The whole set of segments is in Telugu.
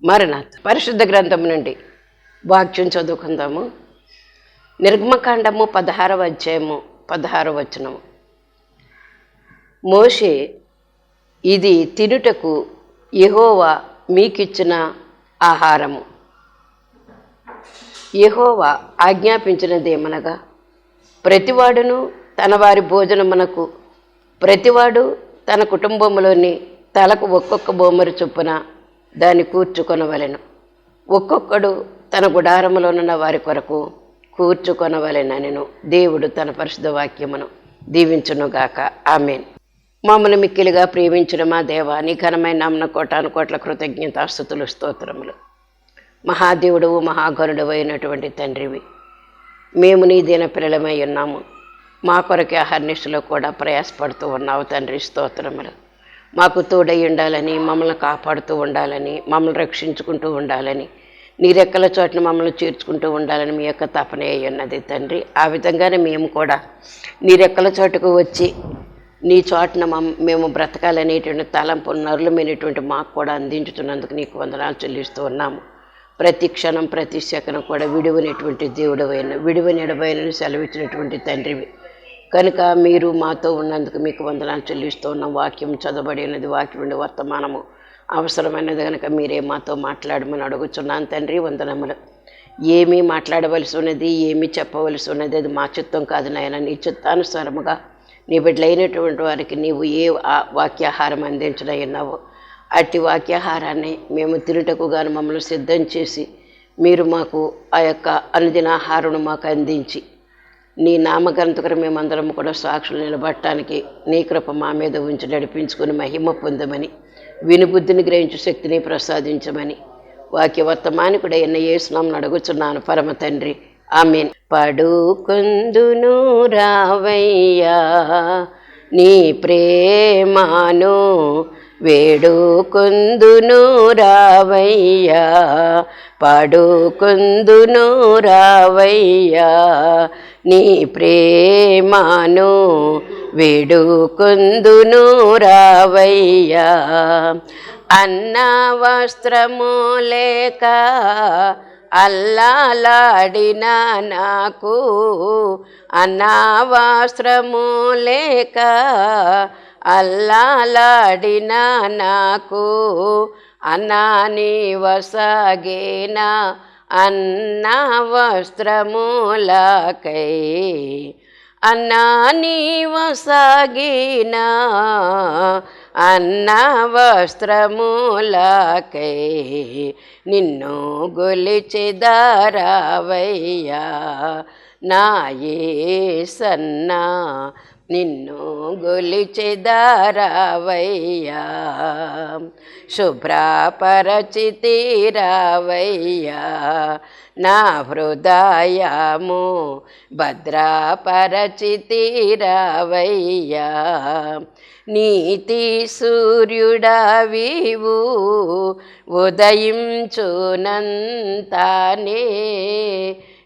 మరణాత్. పరిశుద్ధ గ్రంథం నుండి వాక్యం చదువుకుందాము. నిర్గమకాండము 16వ అధ్యాయము 16వ వచనము. మోషే, ఇది తినుటకు యెహోవా మీకిచ్చిన ఆహారము. యెహోవా ఆజ్ఞాపించినదేమనగా, ప్రతివాడును తన వారి భోజనమునకు ప్రతివాడు తన కుటుంబములోని తలకు ఒక్కొక్క బొమ్మరి చొప్పున దాన్ని కూర్చుకొనవలెను. ఒక్కొక్కడు తన గుడారములోనున్న వారి కొరకు కూర్చుకొనవలెననెను. దేవుడు తన పరిశుద్ధ వాక్యమును దీవించునుగాక. ఆమేన్. మమ్మల్ని మిక్కిలిగా ప్రేమించిన మా దేవా, నీ ఘనమైన నామమున కోటాను కోట్ల కృతజ్ఞతాస్తుతులు స్తోత్రములు. మహాదేవుడవు మహాగణుడవు అయినటువంటి తండ్రివి, మేము నీ దీన పిల్లలమై ఉన్నాము. మా కొరకే అహర్నిశలో కూడా ప్రయాసపడుతూ ఉన్నావు తండ్రి. స్తోత్రములు. మాకు తోడై ఉండాలని, మమ్మల్ని కాపాడుతూ ఉండాలని, మమ్మల్ని రక్షించుకుంటూ ఉండాలని, నీ రెక్కల చోటున మమ్మల్ని చేర్చుకుంటూ ఉండాలని మీ యొక్క తపనే అయి ఉన్నది తండ్రి. ఆ విధంగానే మేము కూడా నీ రెక్కల చోటుకు వచ్చి నీ చోటున మేము బ్రతకాలనేటువంటి తలంపు నరులమైనటువంటి మాకు కూడా అందించుతున్నందుకు నీకు వందనాలు చెల్లిస్తూ ఉన్నాము. ప్రతి క్షణం ప్రతి సెకనం కూడా విడువనేటువంటి దేవుడవైన విడువని ఎడబైన సెలవిచ్చినటువంటి తండ్రివి కనుక మీరు మాతో ఉన్నందుకు మీకు వందనాలు చెల్లిస్తూ ఉన్నాం. వాక్యం చదవబడినది, వాక్యం ఉండే వర్తమానము అవసరమైనది కనుక మీరే మాతో మాట్లాడమని అడుగుచున్నాను తండ్రి. వందనములు. ఏమీ మాట్లాడవలసి ఉన్నది, ఏమీ చెప్పవలసి ఉన్నది అది మా చిత్తం కాదు నాయన. నీ చిత్తానుసారముగా నీ బిడ్డలైనటువంటి వారికి నీవు ఏ వాక్యాహారం అందించడన్నావో అట్టి వాక్యాహారాన్ని మేము తినుటకు గాను మమ్మల్ని సిద్ధం చేసి మీరు మాకు ఆ యొక్క అనుదినాహారం మాకు అందించి నీ నామగంతకర మేమందరం కూడా సాక్షులు నిలబడటానికి నీ కృప మా మీద ఉంచి నడిపించుకుని మహిమ పొందమని, వినుబుద్ధిని గ్రహించు శక్తిని ప్రసాదించమని వాక్య వర్తమానికుడైన యేసు నామమున అడుగుచున్నాను పరమ తండ్రి. ఆమేన్. పడుకొందును రావయ్యా నీ ప్రేమను వేడుకొందును రావయ్యా, పడుకొందును రావయ్యా నీ ప్రేమను వేడుకొందును రావయ్యా. అన్న వస్త్రము లేక అల్లాలాడిన నాకు, అన్నా వస్త్రము లేక అల్లాలాడిన నాకు, అన్నా నీవసాగేనా అన్న వస్త్రములకై, అన్నా నీవసాగినా అన్న వస్త్రములకై, నిన్ను గొలిచెదరావయ్యా నా యేసన్నా, నిన్ను గొలిచెదరావయ్యా. శుభ్రపరచితిరావయ్యా నా హృదయము, భద్రపరచితిరావయ్యా. నీతి సూర్యుడవివు ఉదయించునంతానే,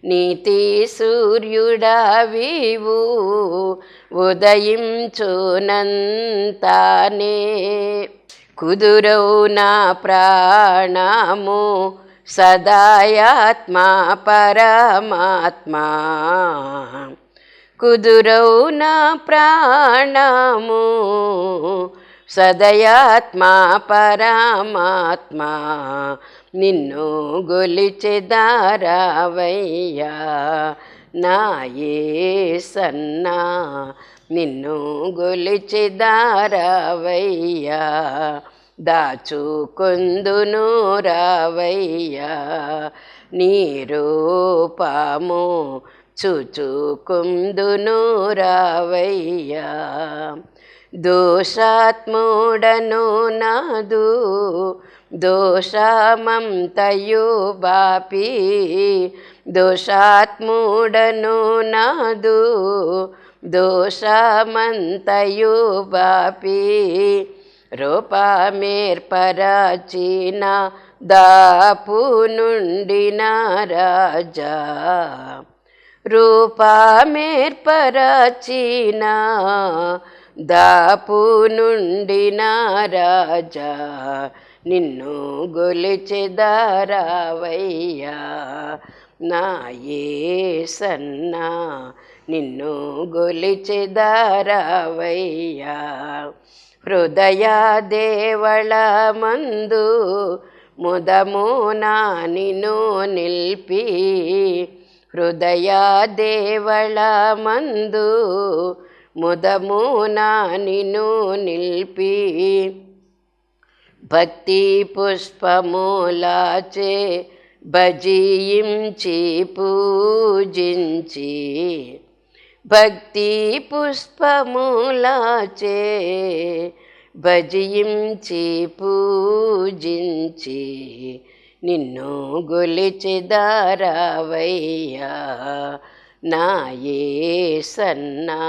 నీతి సూర్యుడవివు ఉదయించునంతానే, కుదురవు నా ప్రాణము సదాయాత్మ పరమాత్మా, కుదురవు నా ప్రాణము సదయాత్మ పరమాత్మా, నిన్ను గొలిచెదరావయ్యా నా యేసన్నా, నిన్ను గొలిచెదరావయ్యా. దాచుకొందును రావయ్యా నీ రూపము చూచుకొందును రావయ్యా. దోషాత్ముడను నాదు దోషమంతయు బాపి, దోషాత్ముడను నాదు దోషమంతయు బాపి, రూపమేర్పరచిన దాపు నుండిన రాజా, రూపమేర్పరచిన దాపు నుండిన రాజా, నిన్ను గొలిచెదారావయ్యా నా యేసన్నా నిన్ను గొలిచెదారావయ్యా హృదయ దేవళమందు ముదమునా నిన్ను నిల్పి హృదయ దేవళమందు ముదమునా నిన్ను నిల్పి భక్తి పుష్పములాచే భజించి పూజించి భక్తి పుష్పములాచే భజించి పూజించి నిన్ను గొలిచెదారావయ్యా నా యేసన్నా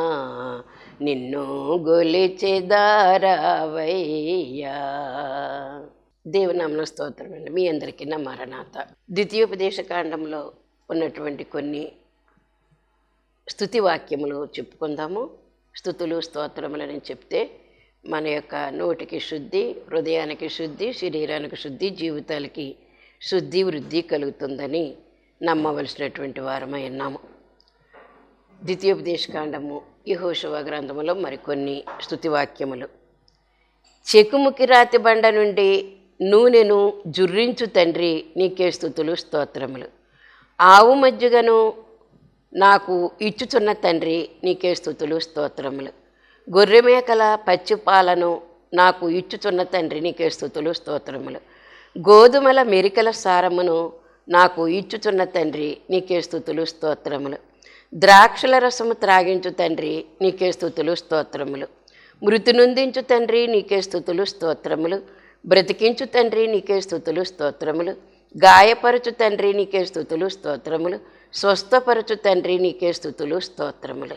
నిన్ను గొలిచెదారావయ్యా. దేవునామన స్తోత్రం అండి. మీ అందరికీ నా మరణాత. ద్వితీయోపదేశకాండంలో ఉన్నటువంటి కొన్ని స్తుతి వాక్యములు చెప్పుకుందాము. స్తుతులు స్తోత్రములని చెప్తే మన యొక్క నోటికి శుద్ధి, హృదయానికి శుద్ధి, శరీరానికి శుద్ధి, జీవితాలకి శుద్ధి వృద్ధి కలుగుతుందని నమ్మవలసినటువంటి వారమై ఉన్నాము. ద్వితీయోపదేశకాండము యెహోషువ గ్రంథములో మరికొన్ని స్తుతివాక్యములు. చెకుముకి రాతి బండ నుండి నూనెను జుర్రించు తండ్రి నీకే స్తుతులు స్తోత్రములు. ఆవు మజ్జిగను నాకు ఇచ్చుచున్న తండ్రి నీకే స్తుతులు స్తోత్రములు. గొర్రెమేకల పచ్చిపాలను నాకు ఇచ్చుచున్న తండ్రి నీకే స్తుతులు స్తోత్రములు. గోధుమల మెరికల సారమును నాకు ఇచ్చుచున్న తండ్రి నీకే స్తుతులు స్తోత్రములు. ద్రాక్షల రసము త్రాగించు తండ్రి నీకే స్తుతులు స్తోత్రములు. మృతి నొందించు తండ్రి నీకే స్తుతులు స్తోత్రములు. బ్రతికించు తండ్రి నీకే స్తుతులు స్తోత్రములు. గాయపరచు తండ్రి నీకే స్తుతులు స్తోత్రములు. స్వస్థపరచు తండ్రి నీకే స్తుతులు స్తోత్రములు.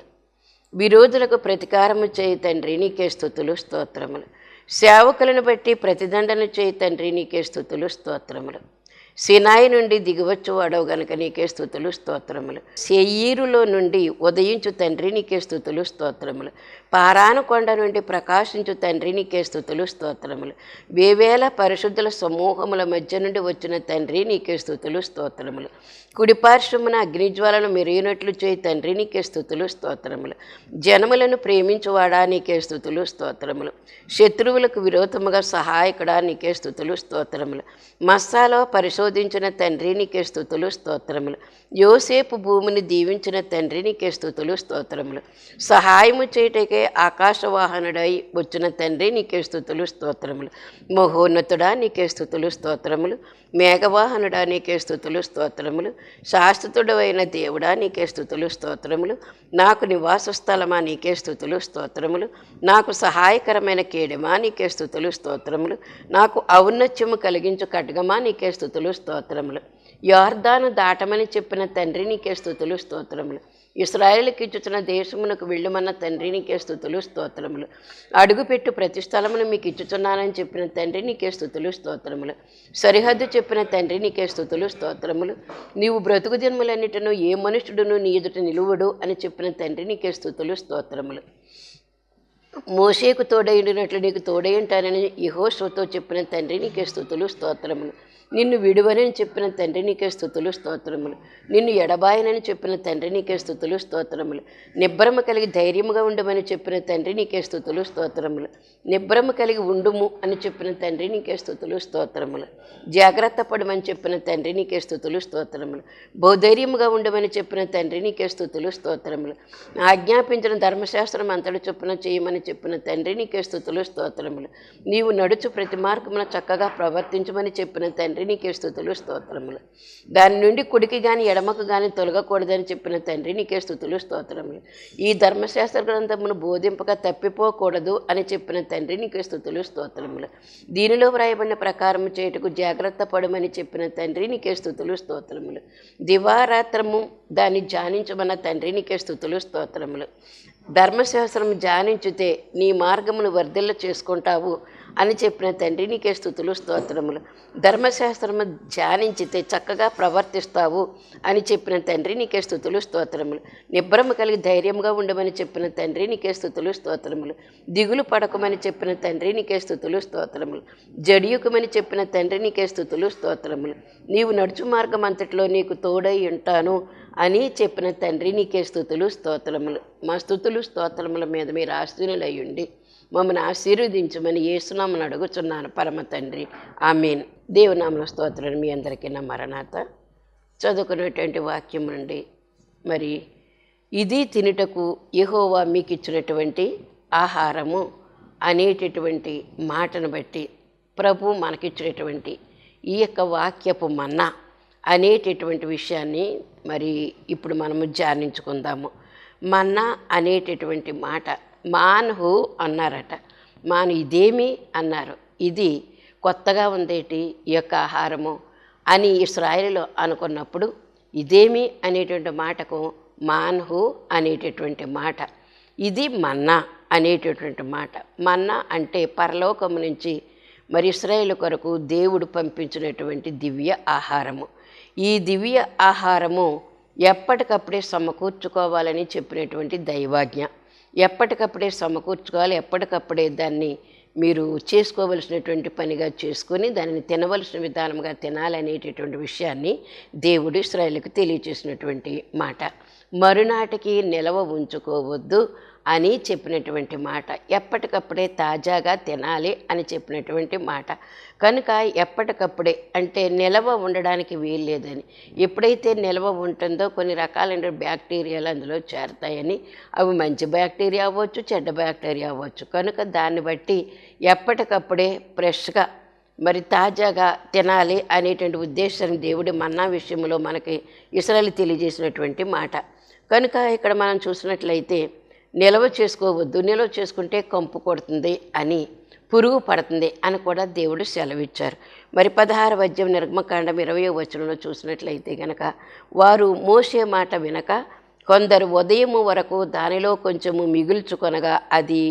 విరోధులకు ప్రతీకారము చేయి తండ్రి నీకే స్తుతులు స్తోత్రములు. సేవకులను బట్టి ప్రతిదండన చేయి తండ్రి నీకే స్తుతులు స్తోత్రములు. సినాయి నుండి దిగువచ్చు అడవు గనుక నీకే స్తుతులు స్తోత్రములు. సెయీరులో నుండి ఉదయించు తండ్రి నీకే స్తుతులు స్తోత్రములు. పారాను కొండ నుండి ప్రకాశించు తండ్రి నీకే స్తుతులు స్తోత్రములు. వేవేల పరిశుద్ధుల సమూహముల మధ్య నుండి వచ్చిన తండ్రి నీకే స్తుతులు స్తోత్రములు. కుడిపార్శ్వమున అగ్నిజ్వాలను మెరిగినట్లు చేయి తండ్రి నీకే స్తుతులు స్తోత్రములు. జనములను ప్రేమించువాడా నీకే స్తుతులు స్తోత్రములు. శత్రువులకు విరోధముగా సహాయకుడా నీకే స్తుతులు స్తోత్రములు. మస్సాలో పరిశోధించిన తండ్రి నీకే స్తుతులు స్తోత్రములు. యోసేపు భూమిని దీవించిన తండ్రి నీకే స్తుతులు స్తోత్రములు. సహాయము చేయటకే ఆకాశవాహనుడై వచ్చిన తండ్రి నీకే స్తుతులు స్తోత్రములు. మహోన్నతుడా నీకే స్తుతులు స్తోత్రములు. మేఘవాహనుడా నీకే స్తుతులు స్తోత్రములు. శాశ్వతుడైన దేవుడా నీకే స్తుతులు స్తోత్రములు. నాకు నివాస స్థలమా నీకే స్తుతులు స్తోత్రములు. నాకు సహాయకరమైన కేడమా నీకే స్తుతులు స్తోత్రములు. నాకు ఔన్నత్యము కలిగించు ఖడ్గమా నీకే స్తుతులు స్తోత్రములు. యొర్దాను దాటమని చెప్పిన తండ్రి నీకే స్తుతులు స్తోత్రములు. ఇశ్రాయేలుకి ఇచ్చుచున్న దేశమునకు వెళ్ళమన్న తండ్రి నీకే స్తుతులు స్తోత్రములు. అడుగుపెట్టు ప్రతి స్థలమును మీకు ఇచ్చుచున్నానని చెప్పిన తండ్రి నీకే స్తుతులు స్తోత్రములు. సరిహద్దు చెప్పిన తండ్రి నీకే స్తుతులు స్తోత్రములు. నీవు బ్రతుకు జన్మలన్నిటిను ఏ మనుష్యుడును నీ ఎదుట నిలువడు అని చెప్పిన తండ్రి నీకే స్తుతులు స్తోత్రములు. మోషేకు తోడైండినట్లు నీకు తోడైంటానని యెహోషువతో చెప్పిన తండ్రి నీకే స్తుతులు స్తోత్రములు. నిన్ను విడువనని చెప్పిన తండ్రి నీకే స్తుతులు స్తోత్రములు. నిన్ను ఎడబాయనని చెప్పిన తండ్రి నీకే స్తుతులు స్తోత్రములు. నిబ్బరము కలిగి ధైర్యముగా ఉండమని చెప్పిన తండ్రి నీకే స్తుతులు స్తోత్రములు. నిబ్బరము కలిగి ఉండుము అని చెప్పిన తండ్రి నీకే స్తుతులు స్తోత్రములు. జాగ్రత్త పడమని చెప్పిన తండ్రి నీకే స్తుతులు స్తోత్రములు. బహుధైర్యముగా ఉండమని చెప్పిన తండ్రి నీకే స్తుతులు స్తోత్రములు. ఆజ్ఞాపించిన ధర్మశాస్త్రం అంతటి చొప్పున చేయమని చెప్పిన తండ్రి నీకే స్తుతులు స్తోత్రములు. నీవు నడుచు ప్రతి మార్గమున చక్కగా ప్రవర్తించమని చెప్పిన తండ్రి నీకే స్తుతులు స్తోత్రములు. దాని నుండి కుడికి కానీ ఎడమకు కానీ తొలగకూడదని చెప్పిన తండ్రి నీకే స్తుతులు స్తోత్రములు. ఈ ధర్మశాస్త్ర గ్రంథమును బోధింపక తప్పిపోకూడదు అని చెప్పిన తండ్రి నీకే స్తుతులు స్తోత్రములు. దీనిలో వ్రాయబడిన ప్రకారం చేయుటకు జాగ్రత్త పడమని చెప్పిన తండ్రి నీకే స్తుతులు స్తోత్రములు. దివారాత్రము దాన్ని ధ్యానించమన్న తండ్రి నీకే స్తుతులు స్తోత్రములు. ధర్మశాస్త్రం ధ్యానించితే నీ మార్గమును వర్ధిల్ల చేసుకుంటావు. అని చెప్పిన తండ్రి నీకే స్తుతులు స్తోత్రములు. ధర్మశాస్త్రము ధ్యానించితే చక్కగా ప్రవర్తిస్తావు అని చెప్పిన తండ్రి నీకే స్తుతులు స్తోత్రములు. నిబ్రమ కలిగి ధైర్యంగా ఉండమని చెప్పిన తండ్రి నీకే స్తుతులు స్తోత్రములు. దిగులు పడకమని చెప్పిన తండ్రి నీకే స్తుతులు స్తోత్రములు. జడియుకమని చెప్పిన తండ్రి నీకే స్తుతులు స్తోత్రములు. నీవు నడుచు మార్గం అంతటిలో నీకు తోడై ఉంటాను అని చెప్పిన తండ్రి నీకే స్తుతులు స్తోత్రములు. మా స్తుతులు స్తోత్రముల మీద మీరు ఆశీనులయ్యుండి మమ్మల్ని ఆశీర్వదించమని యేసునామమున అడుగుచున్నాను పరమ తండ్రి, ఆమేన్. దేవునామమున స్తోత్రం. మీ అందరికీ నా మరణాత. చదువుకున్నటువంటి వాక్యం నుండి మరి ఇది తినుటకు యెహోవా మీకు ఇచ్చినటువంటి ఆహారము అనేటటువంటి మాటను బట్టి ప్రభు మనకిచ్చినటువంటి ఈ యొక్క వాక్యపు మన్నా అనేటటువంటి విషయాన్ని మరి ఇప్పుడు మనము ధ్యానించుకుందాము. మన్నా అనేటటువంటి మాట మాన్హు అన్నారట. మాను ఇదేమి అన్నారు. ఇది కొత్తగా ఉందేటి ఈ యొక్క ఆహారము అని ఇశ్రాయేలులో అనుకున్నప్పుడు ఇదేమి అనేటువంటి మాటకు మాన్హు అనేటటువంటి మాట, ఇది మన్నా అనేటటువంటి మాట. మన్నా అంటే పరలోకము నుంచి మరి ఇశ్రాయేలు కొరకు దేవుడు పంపించినటువంటి దివ్య ఆహారము. ఈ దివ్య ఆహారము ఎప్పటికప్పుడే సమకూర్చుకోవాలని చెప్పినటువంటి దైవాజ్ఞ. ఎప్పటికప్పుడే సమకూర్చుకోవాలి, ఎప్పటికప్పుడే దాన్ని మీరు చేసుకోవలసినటువంటి పనిగా చేసుకొని దానిని తినవలసిన విధానంగా తినాలనేటటువంటి విషయాన్ని దేవుడు ఇశ్రాయేలుకు తెలియచేసినటువంటి మాట. మరునాటికి నిలవ ఉంచుకోవద్దు అని చెప్పినటువంటి మాట. ఎప్పటికప్పుడే తాజాగా తినాలి అని చెప్పినటువంటి మాట. కనుక ఎప్పటికప్పుడే అంటే నిలవ ఉండడానికి వీల్లేదని. ఎప్పుడైతే నిలవ ఉంటుందో కొన్ని రకాలైన బ్యాక్టీరియాలు అందులో చేరతాయని, అవి మంచి బ్యాక్టీరియా అవ్వచ్చు, చెడ్డ బ్యాక్టీరియా అవ్వచ్చు. కనుక దాన్ని బట్టి ఎప్పటికప్పుడే ఫ్రెష్గా మరి తాజాగా తినాలి అనేటువంటి ఉద్దేశాన్ని దేవుడి మన్నా విషయంలో మనకి ఇశ్రాయేలు తెలియజేసినటువంటి మాట. కనుక ఇక్కడ మనం చూసినట్లయితే నిల్వ చేసుకోవద్దు, నిల్వ చేసుకుంటే కంపు కొడుతుంది అని, పురుగు పడుతుంది అని కూడా దేవుడు సెలవిచ్చారు. మరి 16వ అధ్యాయం నిర్గమకాండం 20వ వచనంలో చూసినట్లయితే కనుక వారు మోషే మాట వినక కొందరు ఉదయము వరకు దానిలో కొంచెము మిగుల్చుకొనగా అది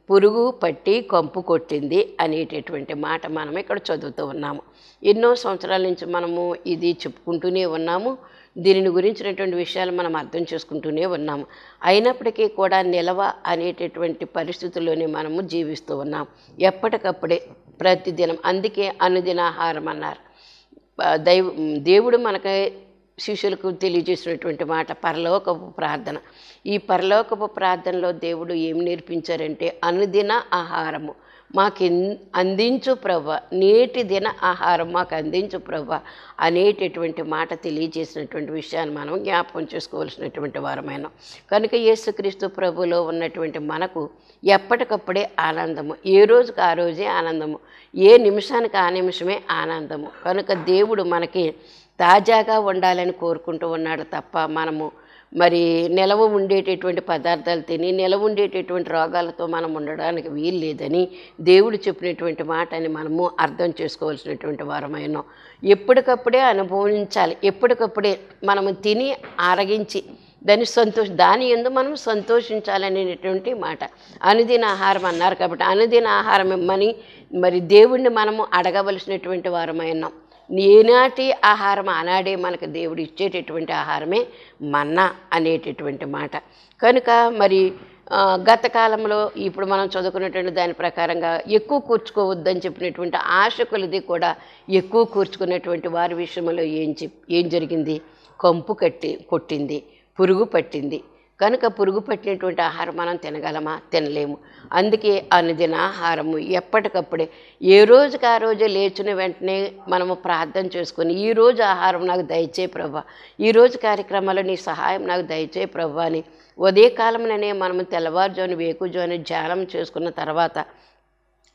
పురుగు పట్టి కంపు కొట్టింది అనేటటువంటి మాట మనం ఇక్కడ చదువుతూ ఉన్నాము. ఎన్నో సంవత్సరాల నుంచి మనము ఇది చెప్పుకుంటూనే ఉన్నాము. దీనిని గురించినటువంటి విషయాలు మనం అర్థం చేసుకుంటూనే ఉన్నాము. అయినప్పటికీ కూడా నిలవ అనేటటువంటి పరిస్థితుల్లోనే మనము జీవిస్తూ ఉన్నాం. ఎప్పటికప్పుడే ప్రతిదినం, అందుకే అనుదినాహారం అన్నారు. దేవుడు మనకి శిష్యులకు తెలియజేసినటువంటి మాట పరలోకపు ప్రార్థన. ఈ పరలోకపు ప్రార్థనలో దేవుడు ఏం నేర్పించారంటే అనుదిన ఆహారము మాకు అందించు ప్రభా, నేటి దిన ఆహారం మాకు అందించు ప్రభా అనేటటువంటి మాట తెలియజేసినటువంటి విషయాన్ని మనం జ్ఞాపకం చేసుకోవాల్సినటువంటి వారమైన. కనుక యేసుక్రీస్తు ప్రభులో ఉన్నటువంటి మనకు ఎప్పటికప్పుడే ఆనందము, ఏ రోజుకి ఆ రోజే ఆనందము, ఏ నిమిషానికి ఆ నిమిషమే ఆనందము. కనుక దేవుడు మనకి తాజాగా ఉండాలని కోరుకుంటూ ఉన్నాడు తప్ప మనము మరి నిలవ ఉండేటటువంటి పదార్థాలు తిని నిలవ ఉండేటటువంటి రోగాలతో మనం ఉండడానికి వీలు లేదని దేవుడు చెప్పినటువంటి మాటని మనము అర్థం చేసుకోవాల్సినటువంటి వారమైనాం. ఎప్పటికప్పుడే అనుభవించాలి, ఎప్పటికప్పుడే మనము తిని ఆరగించి దాని యందు మనం సంతోషించాలనేటువంటి మాట. అనుదిన ఆహారం అన్నారు కాబట్టి అనుదిన ఆహారం ఇమ్మని మరి దేవుణ్ణి మనము అడగవలసినటువంటి వారమైనాం. ఏనాటి ఆహారం ఆనాడే మనకు దేవుడు ఇచ్చేటటువంటి ఆహారమే మన్నా అనేటటువంటి మాట. కనుక మరి గత కాలంలో ఇప్పుడు మనం చదువుకున్నటువంటి దాని ప్రకారంగా ఎక్కువ కూర్చుకోవద్దని చెప్పినటువంటి ఆశకులది కూడా ఎక్కువ కూర్చుకున్నటువంటి వారి విషయంలో ఏం జరిగింది? కంపు కొట్టింది, పురుగు పట్టింది. కనుక పురుగు పట్టినటువంటి ఆహారం మనం తినగలమా? తినలేము. అందుకే అనుదిన ఆహారము ఎప్పటికప్పుడే ఏ రోజుకి ఆ రోజే లేచిన వెంటనే మనము ప్రార్థన చేసుకొని ఈరోజు ఆహారం నాకు దయచే ప్రభా, ఈరోజు కార్యక్రమాల్లో నీ సహాయం నాకు దయచే ప్రభా అని ఉదయకాలంలోనే మనము తెల్లవారుజామున వేకుజామున ధ్యానం చేసుకున్న తర్వాత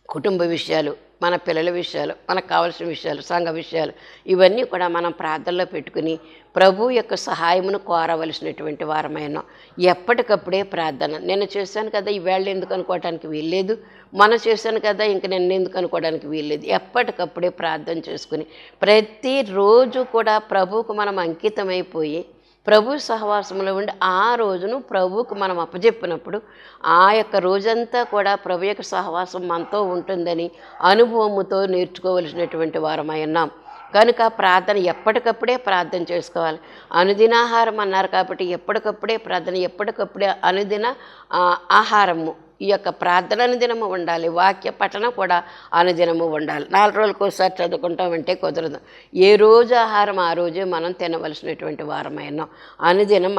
కుటుంబ విషయాలు, మన పిల్లల విషయాలు, మనకు కావాల్సిన విషయాలు, సంఘ విషయాలు ఇవన్నీ కూడా మనం ప్రార్థనలో పెట్టుకుని ప్రభు యొక్క సహాయమును కోరవలసినటువంటి వారమైన. ఎప్పటికప్పుడే ప్రార్థన. నేను చేశాను కదా ఈవేళ ఎందుకు అనుకోవడానికి వీల్లేదు, మనం చేశాను కదా ఇంక నిన్న ఎందుకు అనుకోవడానికి వీల్లేదు. ఎప్పటికప్పుడే ప్రార్థన చేసుకుని ప్రతిరోజు కూడా ప్రభువుకు మనం అంకితమైపోయి ప్రభు సహవాసంలో ఉండి ఆ రోజును ప్రభువుకు మనం అప్పచెప్పినప్పుడు ఆ యొక్క రోజంతా కూడా ప్రభు యొక్క సహవాసం మనతో ఉంటుందని అనుభవముతో నేర్చుకోవలసినటువంటి వారమై ఉన్నాం. కనుక ప్రార్థన ఎప్పటికప్పుడే ప్రార్థన చేసుకోవాలి. అనుదినాహారం అన్నారు కాబట్టి ఎప్పటికప్పుడే ప్రార్థన, ఎప్పటికప్పుడే అనుదిన ఆహారము, ఈ యొక్క ప్రార్థన అనుదినము ఉండాలి. వాక్య పఠనం కూడా అనుదినము ఉండాలి. 4 రోజులకు ఒకసారి చదువుకుంటామంటే కుదరదు. ఏ రోజు ఆహారం ఆ రోజే మనం తినవలసినటువంటి వారమైనాం. అనుదినం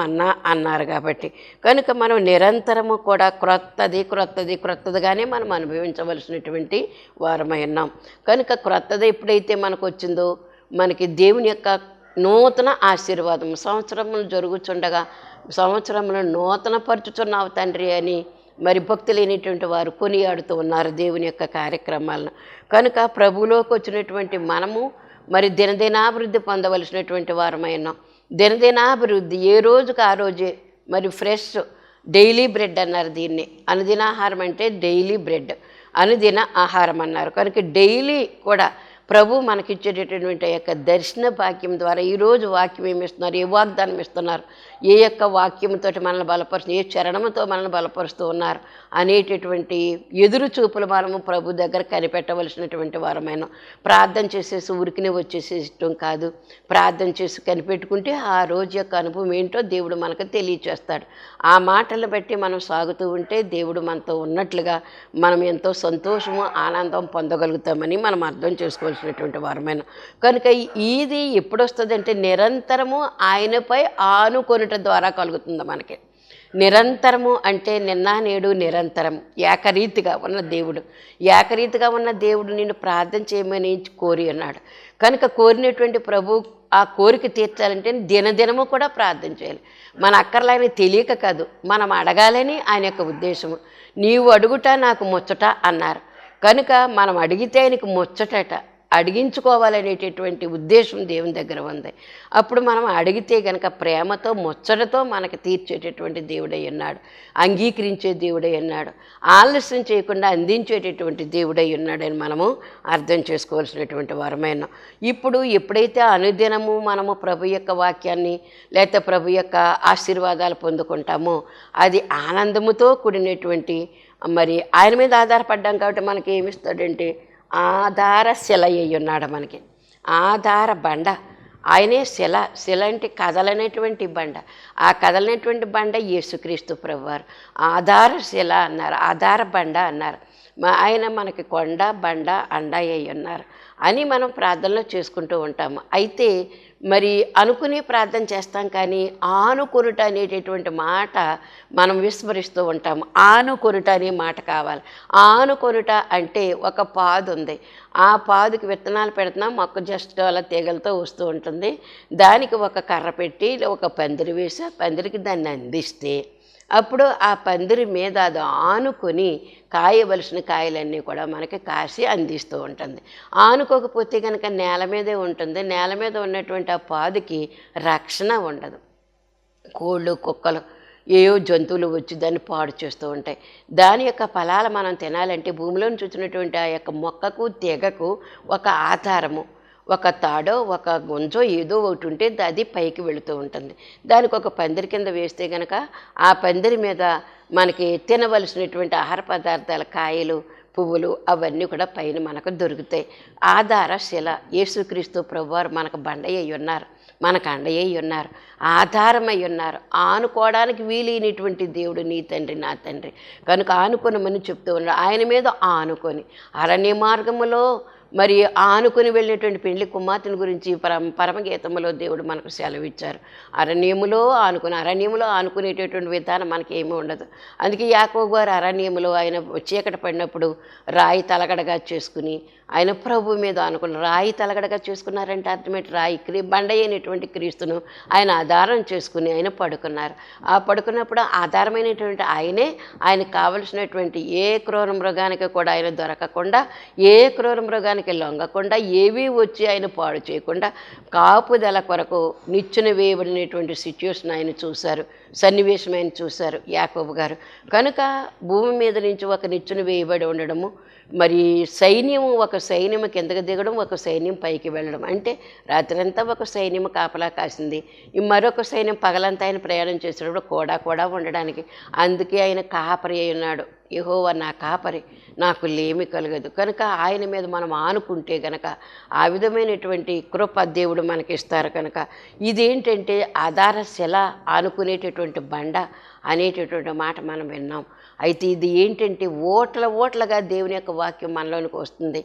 అన్నారు కాబట్టి కనుక మనం నిరంతరము కూడా క్రొత్తదిగానే మనం అనుభవించవలసినటువంటి వారమైనాం. కనుక క్రొత్తది ఎప్పుడైతే మనకు వచ్చిందో మనకి దేవుని యొక్క నూతన ఆశీర్వాదం, సంవత్సరములు జరుగుచుండగా సంవత్సరములు నూతన పరుచుచున్నావు తండ్రి అని మరి భక్తులైనటువంటి వారు కొనియాడుతూ ఉన్నారు దేవుని యొక్క కార్యక్రమాలను. కనుక ప్రభువులోకి వచ్చినటువంటి మనము మరి దినదినాభివృద్ధి పొందవలసినటువంటి వారమైనాం. దినదినాభివృద్ధి ఏ రోజుకు ఆ రోజే మరి ఫ్రెష్ డైలీ బ్రెడ్ అన్నారు దీన్ని. అనుదినాహారం అంటే డైలీ బ్రెడ్, అనుదిన ఆహారం అన్నారు. కనుక డైలీ కూడా ప్రభు మనకిచ్చేటటువంటి యొక్క దర్శన భాగ్యం ద్వారా ఈరోజు వాక్యం ఏమి ఇస్తున్నారు, ఏ వాగ్దానం ఇస్తున్నారు, ఏ యొక్క వాక్యంతో మనల్ని బలపరుస్తూ, ఏ చరణంతో మనల్ని బలపరుస్తూ ఉన్నారు అనేటటువంటి ఎదురు చూపులు మనము ప్రభు దగ్గర కనిపెట్టవలసినటువంటి వారమైన. ప్రార్థన చేసేసి ఊరికినే వచ్చేసేయటం కాదు. ప్రార్థన చేసి కనిపెట్టుకుంటే ఆ రోజు యొక్క అనుభవం ఏంటో దేవుడు మనకు తెలియచేస్తాడు. ఆ మాటలను బట్టి మనం సాగుతూ ఉంటే దేవుడు మనతో ఉన్నట్లుగా మనం ఎంతో సంతోషము ఆనందం పొందగలుగుతామని మనం అర్థం చేసుకోవాలి వారమైన. కనుక ఇది ఎప్పుడు వస్తుందంటే నిరంతరము ఆయనపై ఆనుకొనుట ద్వారా కలుగుతుంది మనకి. నిరంతరము అంటే నిన్న నేడు నిరంతరం ఏకరీతిగా ఉన్న దేవుడు. ఏకరీతిగా ఉన్న దేవుడు నిన్ను ప్రార్థన చేయమని కోరి అన్నాడు. కనుక కోరినటువంటి ప్రభు ఆ కోరిక తీర్చాలంటే దినదినము కూడా ప్రార్థన చేయాలి. మన అక్కర్లైన తెలియక కాదు, మనం అడగాలని ఆయన యొక్క ఉద్దేశము. నీవు అడుగుట నాకు ముచ్చట అన్నారు. కనుక మనం అడిగితే ఆయనకు ముచ్చటట, అడిగించుకోవాలనేటటువంటి ఉద్దేశం దేవుని దగ్గర ఉంది. అప్పుడు మనం అడిగితే కనుక ప్రేమతో ముచ్చటతో మనకు తీర్చేటటువంటి దేవుడై ఉన్నాడు, అంగీకరించే దేవుడై ఉన్నాడు, ఆలస్యం చేయకుండా అందించేటటువంటి దేవుడై ఉన్నాడని మనము అర్థం చేసుకోవాల్సినటువంటి వారమైన. ఇప్పుడు ఎప్పుడైతే అనుదినము మనము ప్రభు యొక్క వాక్యాన్ని లేకపోతే ప్రభు యొక్క ఆశీర్వాదాలు పొందుకుంటామో అది ఆనందముతో కూడినటువంటి, మరి ఆయన మీద ఆధారపడ్డాం కాబట్టి మనకి ఏమిస్తాడంటే ఆధార శిల అయి ఉన్నాడు. మనకి ఆధార బండ ఆయనే శిల అంటే కదలనేటువంటి బండ. ఆ కదలనేటువంటి బండ యేసుక్రీస్తు ప్రభువారు. ఆధార శిల అన్నారు, ఆధార బండ అన్నారు. ఆయన మనకి కొండ బండ అండ అయి ఉన్నారు అని మనం ప్రార్థనలో చేసుకుంటూ ఉంటాము. అయితే మరి అనుకుని ప్రార్థన చేస్తాం కానీ ఆనుకొనుట అనేటటువంటి మాట మనం విస్మరిస్తూ ఉంటాము. ఆనుకొనుట అనే మాట కావాలి. ఆనుకొనుట అంటే ఒక పాదు ఉంది, ఆ పాదుకి విత్తనాలు పెడుతున్నాం, మొక్క జస్ట్ అలా తీగలతో వస్తూ ఉంటుంది. దానికి ఒక కర్ర పెట్టి ఒక పందిరి వేసి ఆ పందిరికి దాన్ని అందిస్తే అప్పుడు ఆ పందిరి మీద అది ఆనుకొని కాయవలసిన కాయలన్నీ కూడా మనకి కాసి అందిస్తూ ఉంటుంది. ఆనుకోకపోతే కనుక నేల మీదే ఉంటుంది. నేల మీద ఉన్నటువంటి ఆ పాదుకి రక్షణ ఉండదు. కోళ్ళు కుక్కలు ఏవో జంతువులు వచ్చి దాన్ని పాడు చేస్తూ ఉంటాయి. దాని యొక్క ఫలాలు మనం తినాలంటే భూమిలోని చూసినటువంటి ఆ యొక్క మొక్కకు తీగకు ఒక ఆధారము, ఒక తాడో ఒక గుంజో ఏదో ఒకటి ఉంటే అది పైకి వెళుతూ ఉంటుంది. దానికి ఒక పందిరి కింద వేస్తే కనుక ఆ పందిరి మీద మనకి తినవలసినటువంటి ఆహార పదార్థాల కాయలు పువ్వులు అవన్నీ కూడా పైన మనకు దొరుకుతాయి. ఆధార శిల యేసుక్రీస్తు ప్రభువారు మనకు బండయ్య ఉన్నారు, మనకు అండయ్య ఉన్నారు, ఆధారమై ఉన్నారు. ఆనుకోవడానికి వీలైనటువంటి దేవుడు నీ తండ్రి నా తండ్రి. కనుక ఆనుకొనమని చెప్తూ ఉన్నారు. ఆయన మీద ఆనుకొని అరణ్య మార్గములో మరి ఆనుకొని వెళ్ళినటువంటి పెండ్లి కుమార్తెను గురించి పరమగీతములో దేవుడు మనకు సెలవిచ్చారు. అరణ్యములో ఆనుకునేటటువంటి విధానం మనకి ఏమీ ఉండదు. అందుకే యాకోబు గారు అరణ్యములో ఆయన చీకటి పడినప్పుడు రాయి తలగడగా చేసుకుని ఆయన ప్రభు మీద ఆనుకున్నారు. రాయి తలగడగా చేసుకున్నారంటే అర్థమేంటి? రాయి బండ అయినటువంటి క్రీస్తును ఆయన ఆధారం చేసుకుని ఆయన పడుకున్నారు. ఆ పడుకున్నప్పుడు ఆధారమైనటువంటి ఆయనకు కావలసినటువంటి ఏ క్రూర మృగానికి కూడా ఆయన దొరకకుండా, ఏ క్రూర మృగానికి లొంగకుండా, ఏవీ వచ్చి ఆయన పాడు చేయకుండా కాపుదల కొరకు నిచ్చెన వేయబడినటువంటి సిచ్యువేషన్ ఆయన చూశారు, సన్నివేశం ఆయన చూశారు యాకోబు గారు. కనుక భూమి మీద నుంచి ఒక నిచ్చెన వేయబడి ఉండడము, మరి సైన్యము ఒక ఒక సైన్యం కిందకి దిగడం, ఒక సైన్యం పైకి వెళ్ళడం. అంటే రాత్రంతా ఒక సైన్యం కాపలా కాసింది, మరొక సైన్యం పగలంతా ఆయన ప్రయాణం చేసేటప్పుడు కూడా ఉండడానికి. అందుకే ఆయన కాపరి అయి ఉన్నాడు. యెహోవా నా కాపరి, నాకు లేమి కలగదు. కనుక ఆయన మీద మనం ఆనుకుంటే కనుక ఆ విధమైనటువంటి కృప దేవుడు మనకిస్తారు. కనుక ఇదేంటంటే ఆధార శిల, ఆనుకునేటటువంటి బండ అనేటటువంటి మాట మనం విన్నాం. అయితే ఇది ఏంటంటే ఓట్లగా దేవుని యొక్క వాక్యం మనలోనికి వస్తుంది.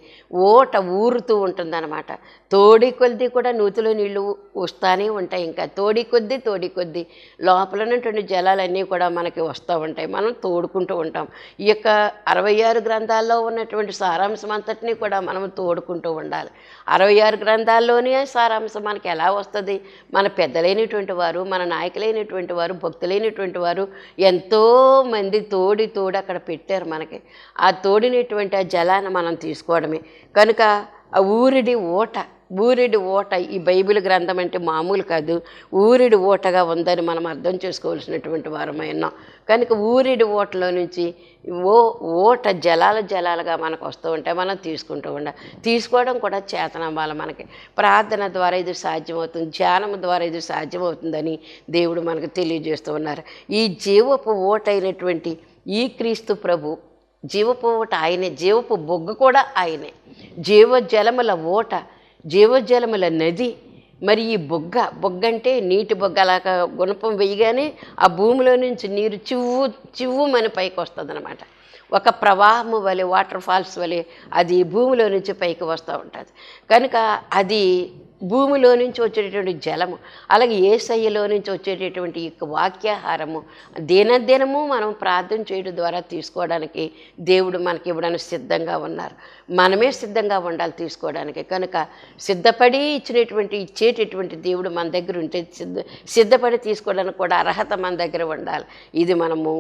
ఊరుతూ ఉంటుందన్నమాట. తోడి కొద్దీ కూడా నూతిలో నీళ్లు వస్తూనే ఉంటాయి. ఇంకా తోడి కొద్దీ లోపల ఉన్నటువంటి జలాలన్నీ కూడా మనకి వస్తూ ఉంటాయి. మనం తోడుకుంటూ ఉంటాం. ఈ యొక్క 66 గ్రంథాల్లో ఉన్నటువంటి సారాంశం అంతటినీ కూడా మనం తోడుకుంటూ ఉండాలి. 66 గ్రంథాల్లోనే సారాంశం మనకి ఎలా వస్తుంది? మన పెద్దలైనటువంటి వారు, మన నాయకులైనటువంటి వారు, భక్తులైనటువంటి వారు ఎంతోమంది తోడు అక్కడ పెట్టారు మనకి. ఆ తోడినటువంటి ఆ జలాన్ని మనం తీసుకోవడమే. కనుక ఆ ఊరిడి ఓట ఈ బైబిల్ గ్రంథం అంటే మామూలు కాదు, ఊరిడి ఓటగా ఉందని మనం అర్థం చేసుకోవాల్సినటువంటి వారమైనా. కనుక ఊరిడి ఓటలో నుంచి ఓట జలాలుగా మనకు వస్తూ ఉంటాయి. మనం తీసుకుంటూ ఉండాలి. తీసుకోవడం కూడా చేతనవ్వాలి మనకి. ప్రార్థన ద్వారా ఇది సాధ్యమవుతుంది, ధ్యానం ద్వారా ఇది సాధ్యమవుతుందని దేవుడు మనకు తెలియజేస్తూ ఉన్నారు. ఈ జీవపు ఓటైనటువంటి ఈ క్రీస్తు ప్రభు, జీవపు ఓట ఆయనే, జీవపు బొగ్గు కూడా ఆయనే, జీవజలముల ఓట, జీవజలముల నది. మరి ఈ బొగ్గ అంటే నీటి బొగ్గ, అలాగా గుణపం వేయగానే ఆ భూమిలో నుంచి నీరు చివ్వుమని పైకి వస్తుంది అనమాట. ఒక ప్రవాహము వలె, వాటర్ ఫాల్స్ వలె అది భూమిలో నుంచి పైకి వస్తూ ఉంటుంది. కనుక అది భూమిలో నుంచి వచ్చేటటువంటి జలము. అలాగే యేసయ్యలో నుంచి వచ్చేటటువంటి ఈ వాక్యాహారము దినదినము మనం ప్రార్థన చేయడం ద్వారా తీసుకోవడానికి దేవుడు మనకి ఇవ్వడానికి సిద్ధంగా ఉన్నారు. మనమే సిద్ధంగా ఉండాలి తీసుకోవడానికి. కనుక సిద్ధపడి ఇచ్చేటటువంటి దేవుడు మన దగ్గర ఉంటే సిద్ధపడి తీసుకోవడానికి కూడా అర్హత మన దగ్గర ఉండాలి. ఇది మనము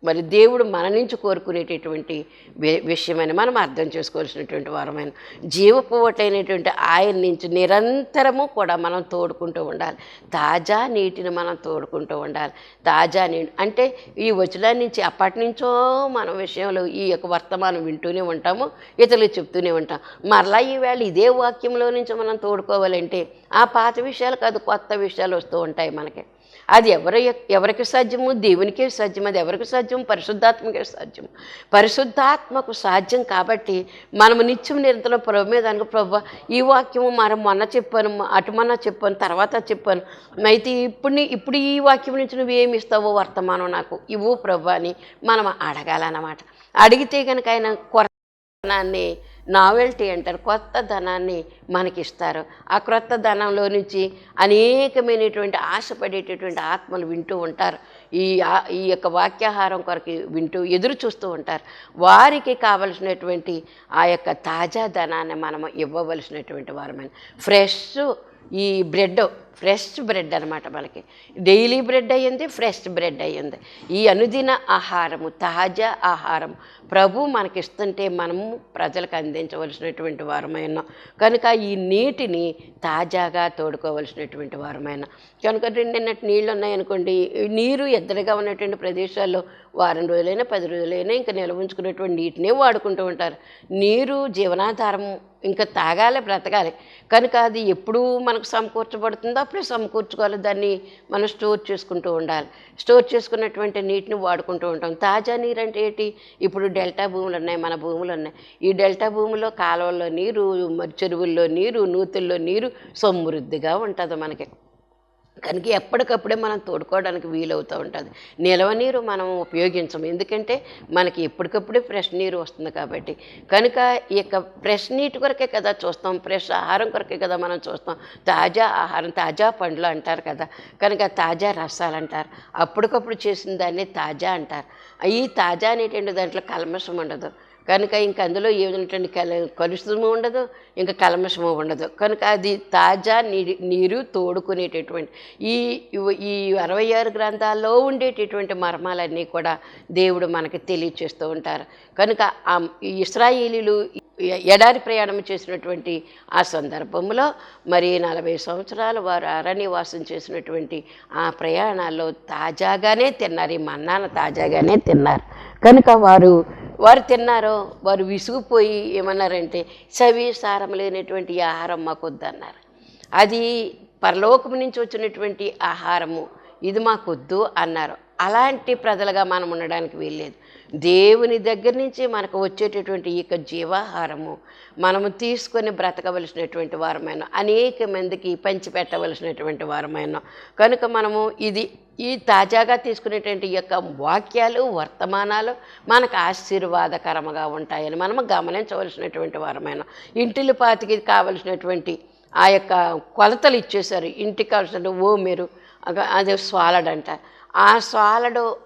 మరి దేవుడు మన నుంచి కోరుకునేటటువంటి విషయమని మనం అర్థం చేసుకోవాల్సినటువంటి వారమైన జీవపోవటైనటువంటి ఆయన నుంచి నిరంతరము కూడా మనం తోడుకుంటూ ఉండాలి. తాజా నీటిని మనం తోడుకుంటూ ఉండాలి. తాజా నీటి అంటే ఈ వచనం నుంచి అప్పటి నుంచో మన విషయంలో ఈ యొక్క వర్తమానం వింటూనే ఉంటాము, ఇతరులు చెప్తూనే ఉంటాం. మరలా ఈవేళ ఇదే వాక్యంలో నుంచి మనం తోడుకోవాలంటే ఆ పాత విషయాలు కాదు, కొత్త విషయాలు వస్తూ ఉంటాయి మనకి. అది ఎవరికి సాధ్యము? దేవునికే సాధ్యం. అది ఎవరికి సాధ్యం? పరిశుద్ధాత్మకే సాధ్యం. పరిశుద్ధాత్మకు సాధ్యం కాబట్టి మనము నిత్యం నిరంతరం ప్రభు మీద అనుకో, ప్రభు ఈ వాక్యము మనం మొన్న చెప్పాను, మొన్న చెప్పాను, తర్వాత చెప్పాను, అయితే ఇప్పుడు ఈ వాక్యం నుంచి నువ్వేమి ఇస్తావో వర్తమానం నాకు ఇవ్వు ప్రభు అని మనం అడగాలన్నమాట. అడిగితే కనుక ఆయన కొరతనాన్ని నావెల్టీ అంటారు, కొత్త ధనాన్ని మనకిస్తారు. ఆ క్రొత్త ధనంలో నుంచి అనేకమైనటువంటి ఆశపడేటటువంటి ఆత్మలు వింటూ ఉంటారు. ఈ యొక్క వాక్యాహారం కొరకు వింటూ ఎదురు చూస్తూ ఉంటారు. వారికి కావలసినటువంటి ఆ యొక్క తాజా ధనాన్ని మనం ఇవ్వవలసినటువంటి వారమైన ఫ్రెష్ బ్రెడ్ అనమాట. మనకి డైలీ బ్రెడ్ అయ్యింది, ఫ్రెష్ బ్రెడ్ అయ్యింది. ఈ అనుదిన ఆహారము, తాజా ఆహారం ప్రభు మనకిస్తుంటే మనము ప్రజలకు అందించవలసినటువంటి వారమైన. కనుక ఈ నీటిని తాజాగా తోడుకోవలసినటువంటి వారమైన. కనుక 2 నిన్నటి నీళ్ళు ఉన్నాయనుకోండి, నీరు ఎద్దడిగా ఉన్నటువంటి ప్రదేశాల్లో వారం రోజులైనా 10 రోజులైనా ఇంకా నిల్వ ఉంచుకున్నటువంటి నీటినే వాడుకుంటూ ఉంటారు. నీరు జీవనాధారము, ఇంకా తాగాలి, బ్రతకాలి. కనుక అది ఎప్పుడు మనకు సమకూర్చబడుతుందో అప్పుడే సమకూర్చుకోవాలి. దాన్ని మనం స్టోర్ చేసుకుంటూ ఉండాలి. స్టోర్ చేసుకున్నటువంటి నీటిని వాడుకుంటూ ఉంటాం. తాజా నీరు అంటే ఏంటి? ఇప్పుడు డెల్టా భూములు ఉన్నాయి, మన భూములు ఉన్నాయి. ఈ డెల్టా భూముల్లో కాలువల్లో నీరు, మరి చెరువుల్లో నీరు, నూతుల్లో నీరు సమృద్ధిగా ఉంటుంది మనకి. కనుక ఎప్పటికప్పుడే మనం తోడుకోవడానికి వీలవుతూ ఉంటుంది. నిలవ నీరు మనం ఉపయోగించము, ఎందుకంటే మనకి ఎప్పటికప్పుడే ఫ్రెష్ నీరు వస్తుంది కాబట్టి. కనుక ఈ యొక్క ఫ్రెష్ నీటి కొరకే కదా చూస్తాం, ఫ్రెష్ ఆహారం కొరకే కదా మనం చూస్తాం. తాజా ఆహారం, తాజా పండ్లు అంటారు కదా, కనుక తాజా రసాలు అంటారు. అప్పటికప్పుడు చేసిన దాన్ని తాజా అంటారు. ఈ తాజా అనేటువంటి దాంట్లో కల్మషం ఉండదు. కనుక ఇంక అందులో ఏమిటంటే కలుషితము ఉండదు, ఇంకా కల్మషము ఉండదు. కనుక అది తాజా నీరు తోడుకునేటటువంటి ఈ 66 గ్రంథాల్లో ఉండేటటువంటి మర్మాలన్నీ కూడా దేవుడు మనకి తెలియచేస్తూ ఉంటారు. కనుక ఈ ఇశ్రాయేలీలు ఎడారి ప్రయాణం చేసినటువంటి ఆ సందర్భంలో మరి 40 సంవత్సరాలు వారు అరణ్యవాసం చేసినటువంటి ఆ ప్రయాణాల్లో తాజాగానే తిన్నారు, ఈ మన్నాను తాజాగానే తిన్నారు. కనుక వారు వారు తిన్నారో వారు విసిగిపోయి ఏమన్నారంటే చవి సారం లేనటువంటి ఈ ఆహారం మాకు వద్దన్నారు. అది పరలోకం నుంచి వచ్చినటువంటి ఆహారము, ఇది మాకొద్దు అన్నారు. అలాంటి ప్రజలుగా మనం ఉండడానికి వీల్లేదు. దేవుని దగ్గర నుంచి మనకు వచ్చేటటువంటి ఈ జీవాహారము మనము తీసుకొని బ్రతకవలసినటువంటి వారమైన, అనేక మందికి పంచిపెట్టవలసినటువంటి వారమైన కనుక మనము ఈ తాజాగా తీసుకునేటువంటి ఈ యొక్క వాక్యాలు వర్తమానాలు మనకు ఆశీర్వాదకరంగా ఉంటాయని మనము గమనించవలసినటువంటి వారమైన. ఇంటిల్లిపాతికి కావలసినటువంటి ఆ యొక్క కొలతలు ఇచ్చేశారు. ఇంటికి కావాల్సిన ఓమెరు, అదే స్వాలడంట. ఆ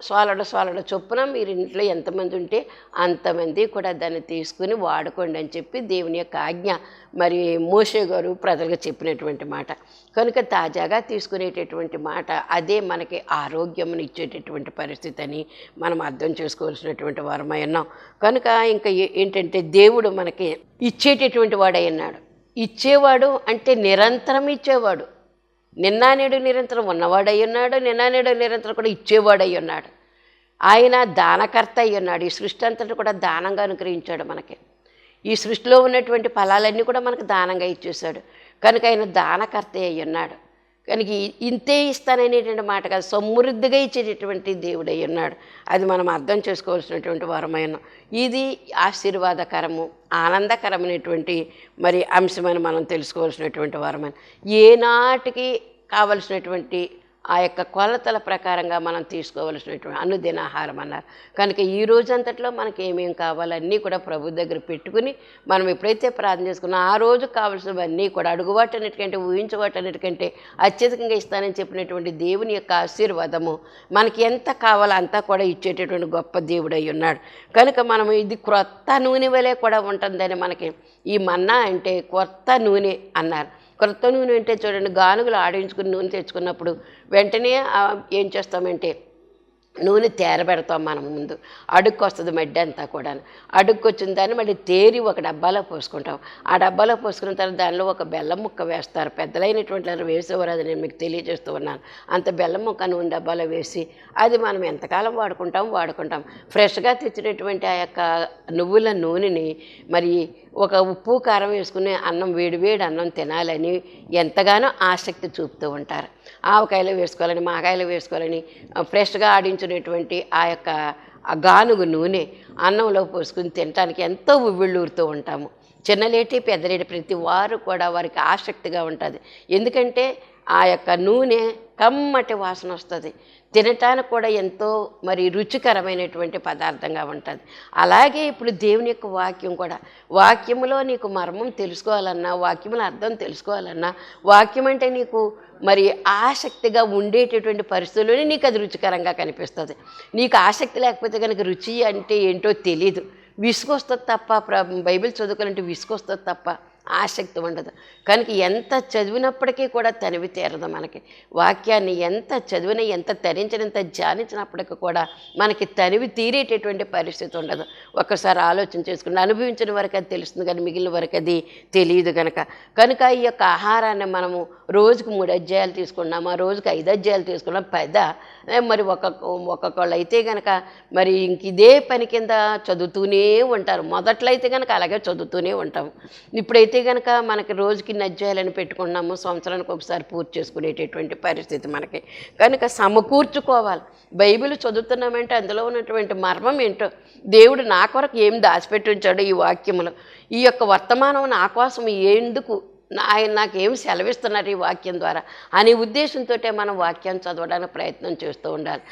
స్వాలడ చొప్పున మీరు ఇంట్లో ఎంతమంది ఉంటే అంతమంది కూడా దాన్ని తీసుకుని వాడుకోండి అని చెప్పి దేవుని యొక్క ఆజ్ఞ మరి మోషే గారు ప్రజలకు చెప్పినటువంటి మాట. కనుక తాజాగా తీసుకునేటటువంటి మాట అదే మనకి ఆరోగ్యమును ఇచ్చేటటువంటి పరిస్థితి అని మనం అర్థం చేసుకోవాల్సినటువంటి వారమై ఉన్నాం. కనుక ఇంకా ఏంటంటే దేవుడు మనకి ఇచ్చేటటువంటి వాడై ఉన్నాడు. ఇచ్చేవాడు అంటే నిరంతరం ఇచ్చేవాడు. నిన్నానేడు నిరంతరం ఉన్నవాడై ఉన్నాడు, నిన్నానేడు నిరంతరం కూడా ఇచ్చేవాడై ఉన్నాడు. ఆయన దానకర్త అయి ఉన్నాడు. ఈ సృష్టి అంతటి కూడా దానంగా అనుగ్రహించాడు మనకి. ఈ సృష్టిలో ఉన్నటువంటి ఫలాలన్నీ కూడా మనకు దానంగా ఇచ్చేశాడు. కనుక ఆయన దానకర్త అయి ఉన్నాడు. కనుక ఇంతే ఇస్తాననేటువంటి మాట కాదు, సమృద్ధిగా ఇచ్చేటటువంటి దేవుడై ఉన్నాడు. అది మనం అర్థం చేసుకోవాల్సినటువంటి వారమైన. ఇది ఆశీర్వాదకరము, ఆనందకరమైనటువంటి మరి అంశమని మనం తెలుసుకోవాల్సినటువంటి వారమైన. ఏనాటికి కావలసినటువంటి ఆ యొక్క కొలతల ప్రకారంగా మనం తీసుకోవలసినటువంటి అనుదిన ఆహారం అన్నారు. కనుక ఈ రోజంతట్లో మనకి ఏమేమి కావాలన్నీ కూడా ప్రభు దగ్గర పెట్టుకుని మనం ఎప్పుడైతే ప్రార్థన చేసుకున్నా ఆ రోజు కావాల్సినవన్నీ కూడా అడుగువాటన్నిటికంటే ఊహించవాటన్నిటికంటే అత్యధికంగా ఇస్తానని చెప్పినటువంటి దేవుని యొక్క ఆశీర్వాదము మనకి ఎంత కావాలో అంతా కూడా ఇచ్చేటటువంటి గొప్ప దేవుడై ఉన్నాడు. కనుక మనం ఇది క్రొత్త నూనె వలె కూడా ఉంటుందని మనకి ఈ మన్నా అంటే కొత్త నూనె అన్నారు. కొత్త నూనె అంటే చూడండి, గానుగులు ఆడించుకుని నూనె తెచ్చుకున్నప్పుడు వెంటనే ఏం చేస్తామంటే నూనె తేరబెడతాం. మనం ముందు అడుక్కు వస్తుంది మడ్డి అంతా కూడా. అడుక్కు వచ్చిన దాన్ని మళ్ళీ తేరి ఒక డబ్బాలో పోసుకుంటాం. ఆ డబ్బాలో పోసుకున్న తర్వాత దానిలో ఒక బెల్లం ముక్క వేస్తారు. పెద్దలైనటువంటి వారు వేసేవారు, అది నేను మీకు తెలియజేస్తూ ఉన్నాను. అంత బెల్లం ముక్క నూనె డబ్బాలో వేసి అది మనం ఎంతకాలం వాడుకుంటాం. ఫ్రెష్గా తెచ్చినటువంటి ఆ యొక్క నువ్వుల నూనెని మరి ఒక ఉప్పు కారం వేసుకుని అన్నం, వేడివేడి అన్నం తినాలని ఎంతగానో ఆసక్తి చూపుతూ ఉంటారు. ఆవకాయలు వేసుకోవాలని, మాకాయలు వేసుకోవాలని ఫ్రెష్గా ఆడించినటువంటి ఆ యొక్క గానుగు నూనె అన్నంలో పోసుకుని తినడానికి ఎంతో ఉవ్విళ్ళూరుతూ ఉంటాము. చిన్నలేటి పెద్దలేటి ప్రతి వారు కూడా వారికి ఆసక్తిగా ఉంటుంది. ఎందుకంటే ఆ యొక్క నూనె కమ్మటి వాసన వస్తుంది. తినటానికి కూడా ఎంతో మరి రుచికరమైనటువంటి పదార్థంగా ఉంటుంది. అలాగే ఇప్పుడు దేవుని యొక్క వాక్యం కూడా, వాక్యములో నీకు మర్మం తెలుసుకోవాలన్నా, వాక్యముల అర్థం తెలుసుకోవాలన్నా, వాక్యం అంటే నీకు మరి ఆసక్తిగా ఉండేటటువంటి పరిస్థితుల్లోనే నీకు అది రుచికరంగా కనిపిస్తుంది. నీకు ఆసక్తి లేకపోతే కనుక రుచి అంటే ఏంటో తెలీదు. విసుగొస్తుంది తప్ప, బైబిల్ చదువుకోవాలంటే విసుగొస్తుంది తప్ప ఆసక్తి ఉండదు. కనుక ఎంత చదివినప్పటికీ కూడా తనివి తీరదు మనకి. వాక్యాన్ని ఎంత చదివినా, ఎంత తరించినంత ధ్యానించినప్పటికీ కూడా మనకి తనివి తీరేటటువంటి పరిస్థితి ఉండదు. ఒక్కసారి ఆలోచన చేసుకుని అనుభవించిన వరకు అది తెలుస్తుంది, కానీ మిగిలిన వరకు అది తెలియదు కనుక ఈ యొక్క ఆహారాన్ని మనము రోజుకు 3 అధ్యాయాలు తీసుకున్నాము, ఆ రోజుకు 5 అధ్యాయాలు తీసుకున్నాం. మరి ఒక్కొక్కళ్ళు అయితే కనుక మరి ఇంక ఇదే పని కింద చదువుతూనే ఉంటారు. మొదట్లో అయితే కనుక అలాగే చదువుతూనే ఉంటాము. ఇప్పుడైతే కనుక మనకి రోజుకి ఇన్ని అధ్యాయాలను పెట్టుకున్నాము, సంవత్సరానికి ఒకసారి పూర్తి చేసుకునేటటువంటి పరిస్థితి మనకి. కనుక సమకూర్చుకోవాలి. బైబిల్ చదువుతున్నామంటే అందులో ఉన్నటువంటి మర్మం ఏంటో, దేవుడు నా కొరకు ఏం దాచిపెట్టి ఉంచాడో ఈ వాక్యములో, ఈ యొక్క వర్తమానం నా కోసం ఎందుకు, ఆయన నాకేం సెలవిస్తున్నారు ఈ వాక్యం ద్వారా అనే ఉద్దేశంతో మనం వాక్యాన్ని చదవడానికి ప్రయత్నం చేస్తూ ఉండాలి.